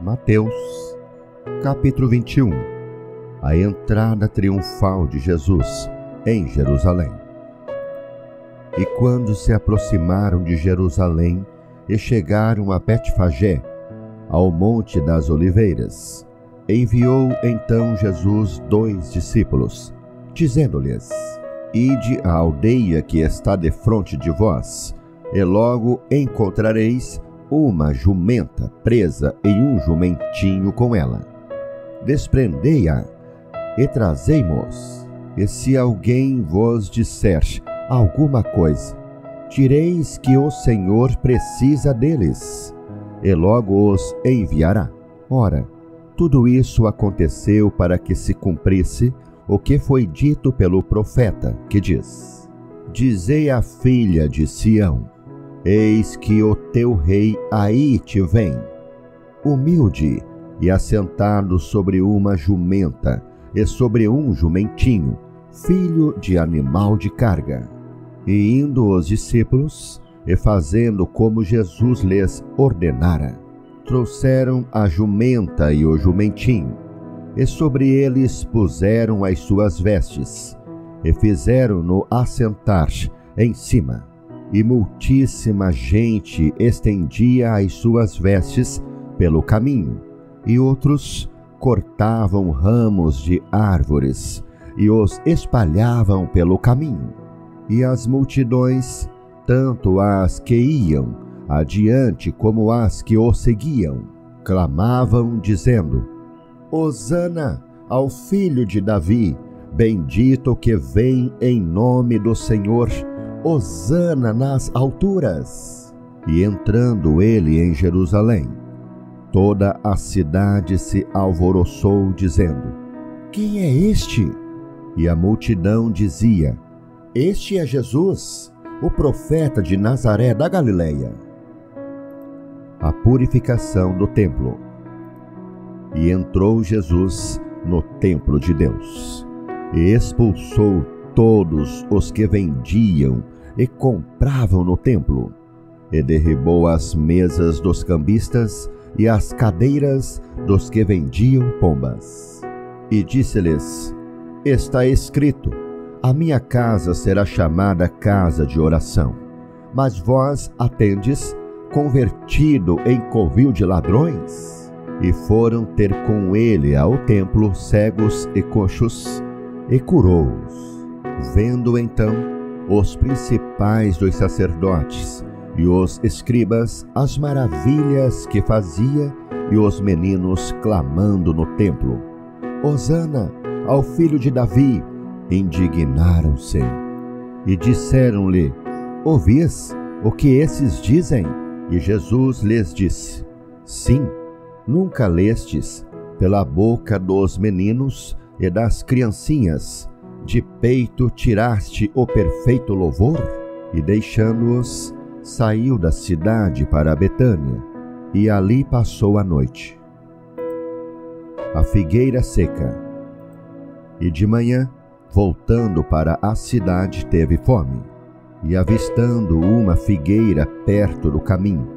Mateus, capítulo 21. A entrada triunfal de Jesus em Jerusalém. E quando se aproximaram de Jerusalém e chegaram a Betfagé, ao Monte das Oliveiras, enviou então Jesus 2 discípulos, dizendo-lhes: Ide à aldeia que está defronte de vós, e logo encontrareis uma jumenta presa e um jumentinho com ela. Desprendei-a e trazei-mos. E se alguém vos disser alguma coisa, direis que o Senhor precisa deles, e logo os enviará. Ora, tudo isso aconteceu para que se cumprisse o que foi dito pelo profeta, que diz: Dizei à filha de Sião: Eis que o teu rei aí te vem, humilde e assentado sobre uma jumenta e sobre um jumentinho, filho de animal de carga. E indo os discípulos, e fazendo como Jesus lhes ordenara, trouxeram a jumenta e o jumentinho, e sobre eles puseram as suas vestes, e fizeram-no assentar em cima. E muitíssima gente estendia as suas vestes pelo caminho, e outros cortavam ramos de árvores e os espalhavam pelo caminho. E as multidões, tanto as que iam adiante como as que o seguiam, clamavam, dizendo: Hosana ao filho de Davi, bendito que vem em nome do Senhor, Hosana nas alturas. E entrando ele em Jerusalém, toda a cidade se alvoroçou, dizendo: Quem é este? E a multidão dizia: Este é Jesus, o profeta de Nazaré da Galileia. A purificação do templo. E entrou Jesus no templo de Deus, e expulsou todos os que vendiam e compravam no templo, e derribou as mesas dos cambistas e as cadeiras dos que vendiam pombas. E disse-lhes: Está escrito: A minha casa será chamada casa de oração, mas vós a tendes convertido em covil de ladrões. E foram ter com ele ao templo cegos e coxos, e curou-os. Vendo então os principais dos sacerdotes e os escribas as maravilhas que fazia, e os meninos clamando no templo: Hosana ao filho de Davi, indignaram-se. E disseram-lhe: Ouvis o que esses dizem? E Jesus lhes disse: Sim, nunca lestes pela boca dos meninos e das criancinhas, de peito tiraste o perfeito louvor? E deixando-os, saiu da cidade para Betânia, e ali passou a noite. A figueira seca. E de manhã, voltando para a cidade, teve fome, e avistando uma figueira perto do caminho,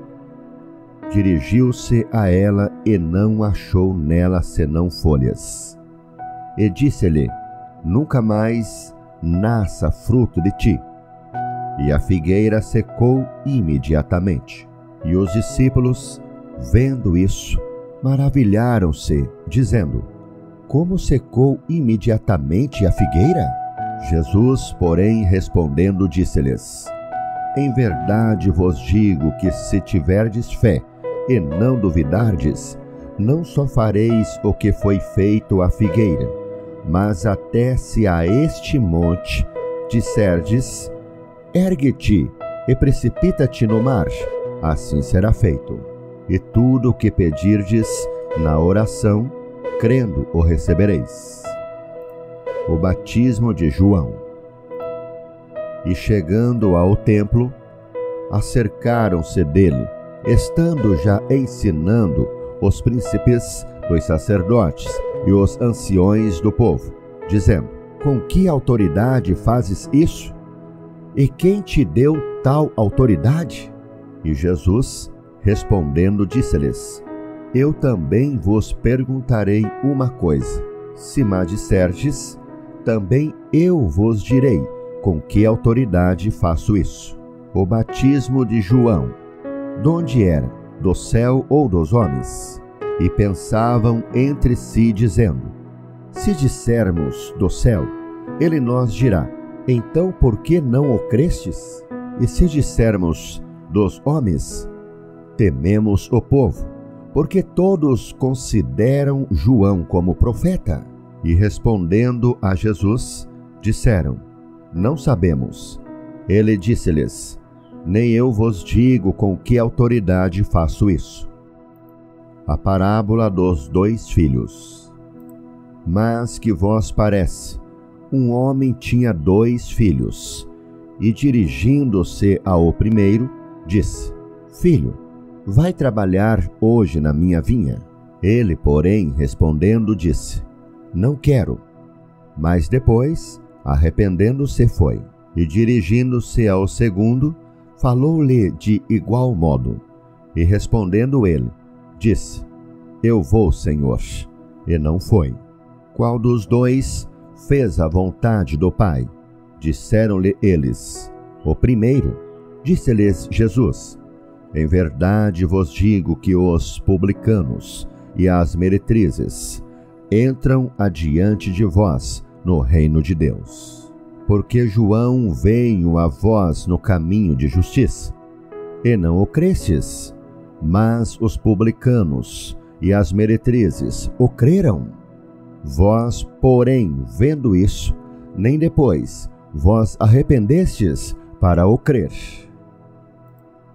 dirigiu-se a ela e não achou nela senão folhas. E disse-lhe: Nunca mais nasça fruto de ti. E a figueira secou imediatamente. E os discípulos, vendo isso, maravilharam-se, dizendo: Como secou imediatamente a figueira? Jesus, porém, respondendo, disse-lhes: Em verdade vos digo que, se tiverdes fé e não duvidardes, não só fareis o que foi feito à figueira, mas até se a este monte disserdes: Ergue-te e precipita-te no mar, assim será feito. E tudo o que pedirdes na oração, crendo, o recebereis. O batismo de João. E chegando ao templo, acercaram-se dele, estando já ensinando os príncipes dos sacerdotes e os anciões do povo, dizendo: Com que autoridade fazes isso? E quem te deu tal autoridade? E Jesus, respondendo, disse-lhes: eu também vos perguntarei uma coisa. Se me disserdes, também eu vos direi com que autoridade faço isso. O batismo de João, donde era? Do céu ou dos homens? E pensavam entre si, dizendo: se dissermos do céu, ele nos dirá: então por que não o crestes? E se dissermos dos homens, tememos o povo, porque todos consideram João como profeta. E respondendo a Jesus, disseram: não sabemos. Ele disse-lhes: nem eu vos digo com que autoridade faço isso. A parábola dos 2 filhos. Mas que vos parece? Um homem tinha 2 filhos, e dirigindo-se ao primeiro, disse: filho, vai trabalhar hoje na minha vinha? Ele, porém, respondendo, disse: não quero. Mas depois, arrependendo-se, foi. E dirigindo-se ao segundo, falou-lhe de igual modo. E respondendo ele, disse: eu vou, Senhor. E não foi. Qual dos 2 fez a vontade do Pai? Disseram-lhe eles: o primeiro. Disse-lhes Jesus: em verdade vos digo que os publicanos e as meretrizes entram adiante de vós no reino de Deus. Porque João veio a vós no caminho de justiça, e não o crestes, mas os publicanos e as meretrizes o creram. Vós, porém, vendo isso, nem depois vós arrependestes para o crer.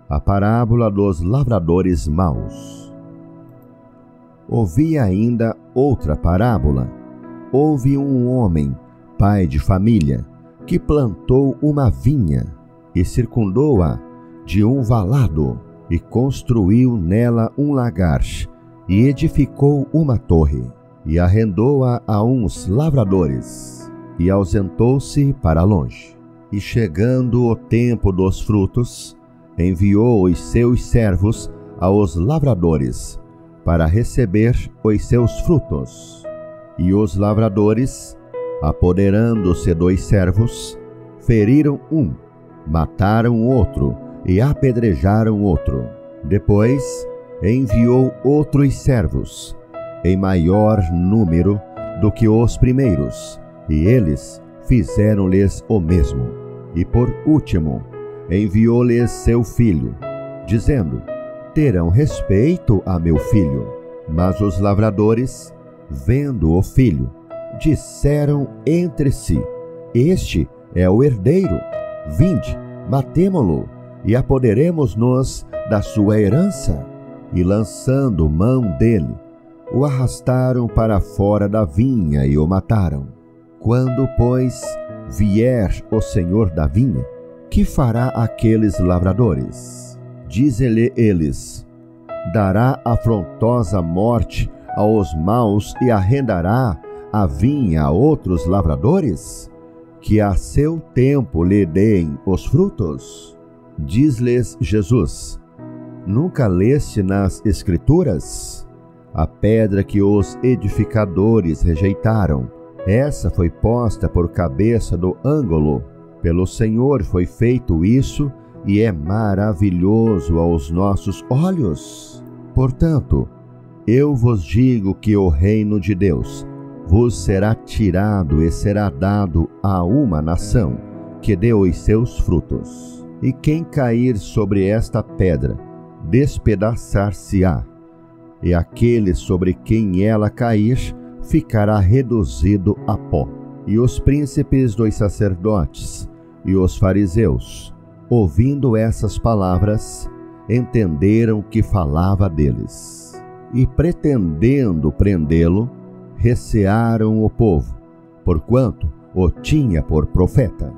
A parábola dos lavradores maus. Ouvi ainda outra parábola. Houve um homem, pai de família, que plantou uma vinha e circundou-a de um valado e construiu nela um lagar e edificou uma torre e arrendou-a a uns lavradores e ausentou-se para longe. E chegando o tempo dos frutos, enviou os seus servos aos lavradores para receber os seus frutos. E os lavradores, apoderando-se dos servos, feriram um, mataram outro e apedrejaram outro. Depois enviou outros servos, em maior número do que os primeiros, e eles fizeram-lhes o mesmo. E por último, enviou-lhes seu filho, dizendo: terão respeito a meu filho. Mas os lavradores, vendo o filho, disseram entre si: este é o herdeiro, vinde, matemo-lo e apoderemo-nos da sua herança. E lançando mão dele, o arrastaram para fora da vinha e o mataram. Quando, pois, vier o senhor da vinha, que fará aqueles lavradores? Dizem-lhe eles: dará afrontosa morte aos maus e arrendará a vinha a outros lavradores, que a seu tempo lhe deem os frutos? Diz-lhes Jesus: nunca leste nas Escrituras? A pedra que os edificadores rejeitaram, essa foi posta por cabeça do ângulo. Pelo Senhor foi feito isso, e é maravilhoso aos nossos olhos. Portanto, eu vos digo que o reino de Deus vos será tirado e será dado a uma nação que dê os seus frutos. E quem cair sobre esta pedra, despedaçar-se-á, e aquele sobre quem ela cair, ficará reduzido a pó. E os príncipes dos sacerdotes e os fariseus, ouvindo essas palavras, entenderam que falava deles. E pretendendo prendê-lo, recearam o povo, porquanto o tinha por profeta.